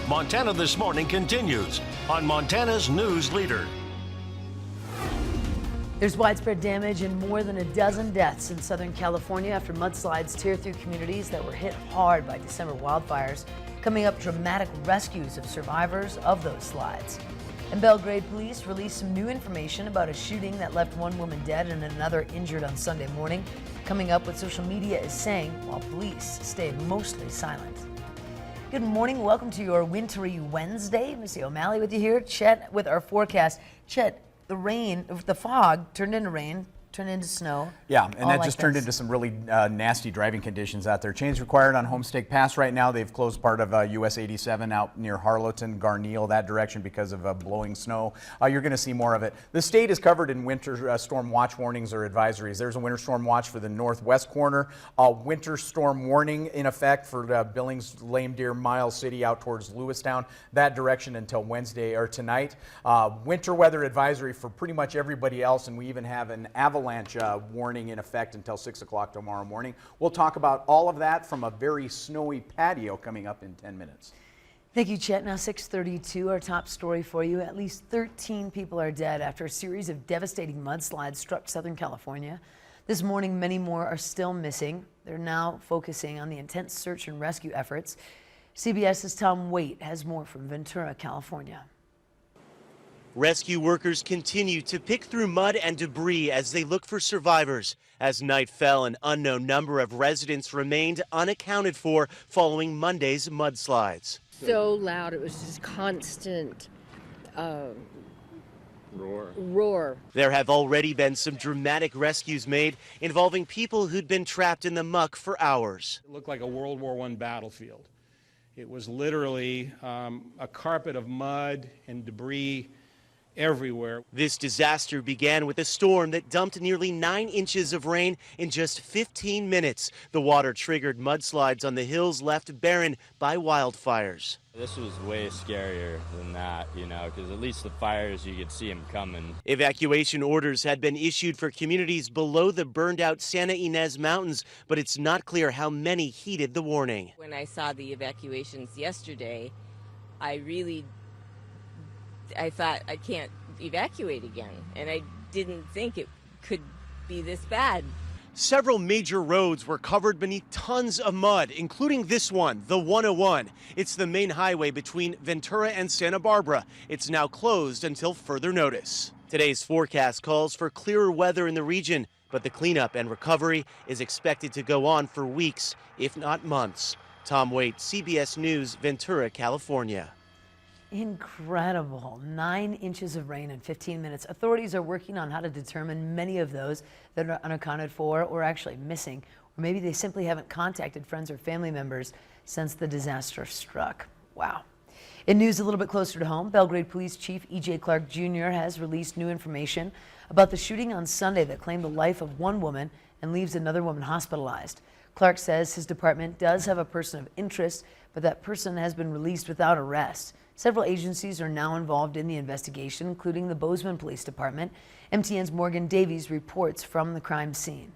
Montana This Morning continues on Montana's News Leader. There's widespread damage and more than a dozen deaths in Southern California after mudslides tear through communities that were hit hard by December wildfires. Coming up, dramatic rescues of survivors of those slides. And Belgrade police released some new information about a shooting that left one woman dead and another injured on Sunday morning. Coming up, what social media is saying while police stayed mostly silent. Good morning. Welcome to your wintry Wednesday. Missy O'Malley with you here. Chet with our forecast. Chet, the fog turned into rain, turned into snow. Yeah, and that just turned into some really nasty driving conditions out there. Change required on Homestake Pass right now. They've closed part of US 87 out near Harlowton, Garneal, that direction because of blowing snow. You're going to see more of it. The state is covered in winter storm watch warnings or advisories. There's a winter storm watch for the northwest corner, a winter storm warning in effect for Billings, Lame Deer, Miles City out towards Lewistown, that direction until Wednesday or tonight. Winter weather advisory for pretty much everybody else, and we even have an avalanche warning in effect until 6 o'clock tomorrow morning. We'll talk about all of that from a very snowy patio coming up in 10 minutes. Thank you, Chet. Now 6:32, our top story for you. At least 13 people are dead after a series of devastating mudslides struck Southern California. This morning, many more are still missing. They're now focusing on the intense search and rescue efforts. CBS's Tom Waite has more from Ventura, California. Rescue workers continue to pick through mud and debris as they look for survivors. As night fell, an unknown number of residents remained unaccounted for following Monday's mudslides. So loud, it was just constant roar. There have already been some dramatic rescues made involving people who'd been trapped in the muck for hours. It looked like a World War I battlefield. It was literally a carpet of mud and debris everywhere. This disaster began with a storm that dumped nearly 9 inches of rain in just 15 minutes. The water triggered mudslides on the hills left barren by wildfires. This was way scarier than that, because at least the fires, you could see them coming. Evacuation orders had been issued for communities below the burned out Santa Ynez Mountains, but it's not clear how many heeded the warning. When I saw the evacuations yesterday, I thought I can't evacuate again, and I didn't think it could be this bad. Several major roads were covered beneath tons of mud, including this one, the 101. It's the main highway between Ventura and Santa Barbara. It's now closed until further notice. Today's forecast calls for clearer weather in the region, but the cleanup and recovery is expected to go on for weeks, if not months. Tom Waite, CBS News, Ventura, California. Incredible. 9 inches of rain in 15 minutes. Authorities are working on how to determine many of those that are unaccounted for or actually missing, or maybe they simply haven't contacted friends or family members since the disaster struck. Wow. In news a little bit closer to home, Belgrade Police Chief E.J. Clark Jr. has released new information about the shooting on Sunday that claimed the life of one woman and leaves another woman hospitalized. Clark says his department does have a person of interest, but that person has been released without arrest. Several agencies are now involved in the investigation, including the Bozeman Police Department. MTN's Morgan Davies reports from the crime scene.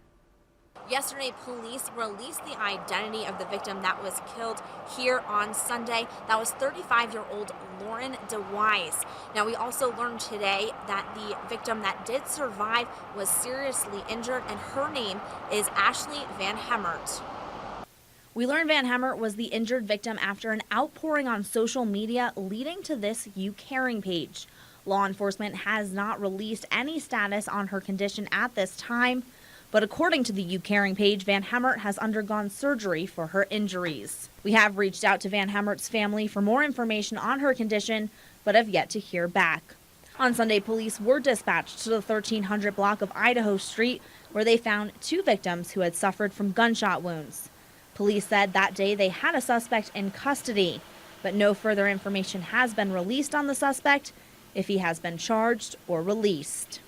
Yesterday, police released the identity of the victim that was killed here on Sunday. That was 35-year-old Lauren DeWise. Now, we also learned today that the victim that did survive was seriously injured, and her name is Ashley Van Hemert. We learned Van Hemert was the injured victim after an outpouring on social media leading to this You Caring page. Law enforcement has not released any status on her condition at this time, but according to the You Caring page, Van Hemert has undergone surgery for her injuries. We have reached out to Van Hemert's family for more information on her condition, but have yet to hear back. On Sunday, police were dispatched to the 1300 block of Idaho Street, where they found 2 victims who had suffered from gunshot wounds. Police said that day they had a suspect in custody, but no further information has been released on the suspect, if he has been charged or released.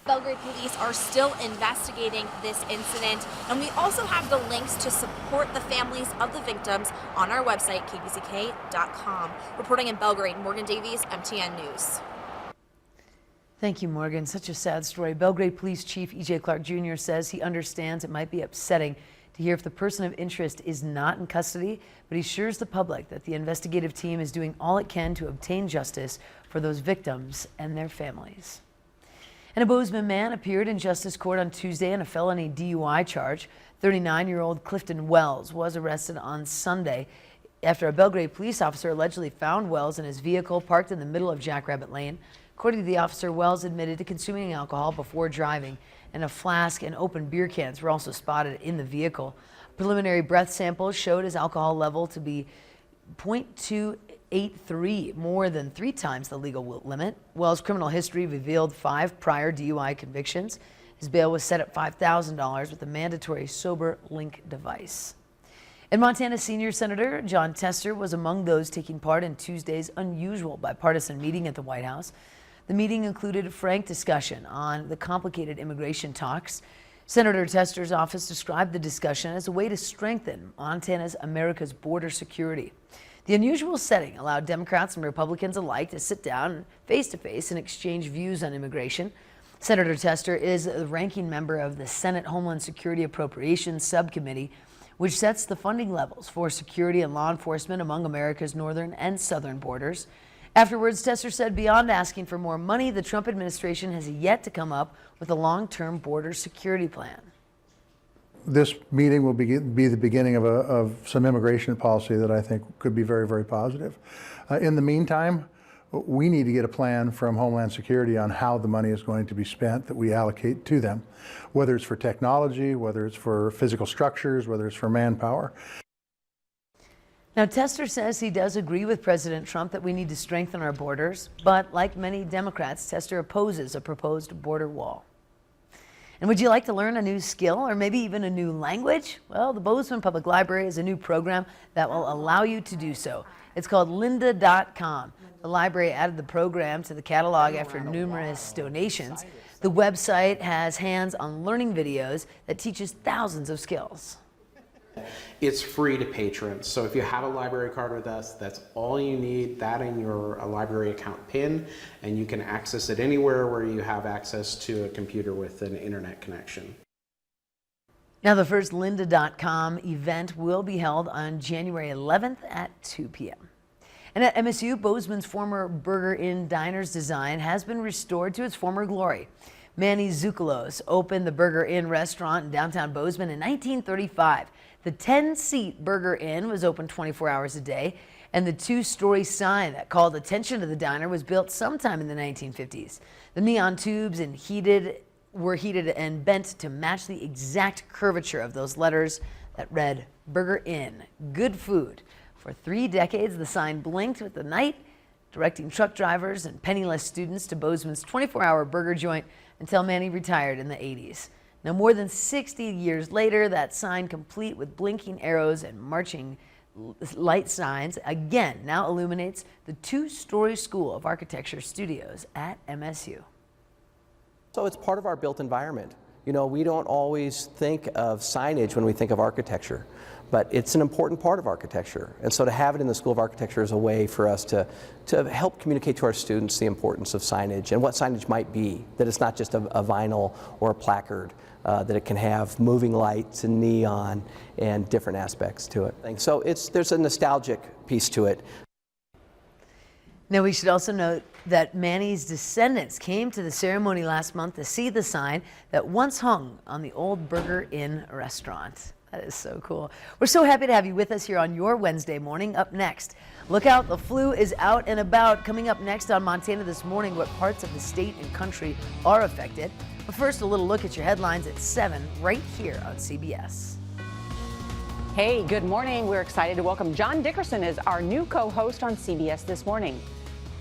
Belgrade police are still investigating this incident, and we also have the links to support the families of the victims on our website, kbck.com. Reporting in Belgrade, Morgan Davies, MTN News. Thank you, Morgan. Such a sad story. Belgrade Police Chief E.J. Clark Jr. says he understands it might be upsetting to hear if the person of interest is not in custody, but he assures the public that the investigative team is doing all it can to obtain justice for those victims and their families. And a Bozeman man appeared in justice court on Tuesday on a felony DUI charge. 39-year-old Clifton Wells was arrested on Sunday after a Belgrade police officer allegedly found Wells in his vehicle parked in the middle of Jackrabbit Lane. According to the officer, Wells admitted to consuming alcohol before driving, and a flask and open beer cans were also spotted in the vehicle. Preliminary breath samples showed his alcohol level to be 0.283, more than 3 times the legal limit. Wells' criminal history revealed 5 prior DUI convictions. His bail was set at $5,000 with a mandatory sober link device. And Montana Senior Senator Jon Tester was among those taking part in Tuesday's unusual bipartisan meeting at the White House. The meeting included a frank discussion on the complicated immigration talks. Senator Tester's office described the discussion as a way to strengthen Montana's America's border security. The unusual setting allowed Democrats and Republicans alike to sit down face-to-face and exchange views on immigration. Senator Tester is the ranking member of the Senate Homeland Security Appropriations Subcommittee, which sets the funding levels for security and law enforcement among America's northern and southern borders. Afterwards, Tester said beyond asking for more money, the Trump administration has yet to come up with a long-term border security plan. This meeting will be the beginning of some immigration policy that I think could be very, very positive. In the meantime, we need to get a plan from Homeland Security on how the money is going to be spent that we allocate to them, whether it's for technology, whether it's for physical structures, whether it's for manpower. Now, Tester says he does agree with President Trump that we need to strengthen our borders, but like many Democrats, Tester opposes a proposed border wall. And would you like to learn a new skill or maybe even a new language? Well, the Bozeman Public Library has a new program that will allow you to do so. It's called lynda.com. The library added the program to the catalog after numerous donations. The website has hands-on learning videos that teaches thousands of skills. It's free to patrons, so if you have a library card with us, that's all you need, that and your library account PIN, and you can access it anywhere where you have access to a computer with an internet connection. Now, the first lynda.com event will be held on January 11th at 2 p.m. And at MSU, Bozeman's former Burger Inn Diner's design has been restored to its former glory. Manny Zucalos opened the Burger Inn restaurant in downtown Bozeman in 1935. The 10-seat Burger Inn was open 24 hours a day, and the 2-story sign that called attention to the diner was built sometime in the 1950s. The neon tubes were heated and bent to match the exact curvature of those letters that read Burger Inn, good food. For 3 decades, the sign blinked with the night, directing truck drivers and penniless students to Bozeman's 24-hour burger joint until Manny retired in the 80s. Now, more than 60 years later, that sign, complete with blinking arrows and marching light signs, again now illuminates the 2-story School of Architecture studios at MSU. So it's part of our built environment. You know, we don't always think of signage when we think of architecture, but it's an important part of architecture. And so to have it in the School of Architecture is a way for us to help communicate to our students the importance of signage and what signage might be, that it's not just a vinyl or a placard, that it can have moving lights and neon and different aspects to it. So there's a nostalgic piece to it. Now, we should also note that Manny's descendants came to the ceremony last month to see the sign that once hung on the old Burger Inn restaurant. That is so cool. We're so happy to have you with us here on your Wednesday morning. Up next, look out, the flu is out and about. Coming up next on Montana This Morning, what parts of the state and country are affected. But first, a little look at your headlines at 7 right here on CBS. Hey, good morning. We're excited to welcome John Dickerson as our new co-host on CBS This Morning.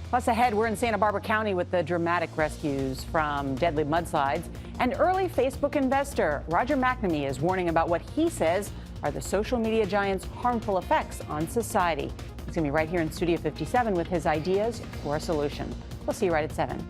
Plus ahead, we're in Santa Barbara County with the dramatic rescues from deadly mudslides. And early Facebook investor Roger McNamee is warning about what he says are the social media giant's harmful effects on society. He's going to be right here in Studio 57 with his ideas for a solution. We'll see you right at 7.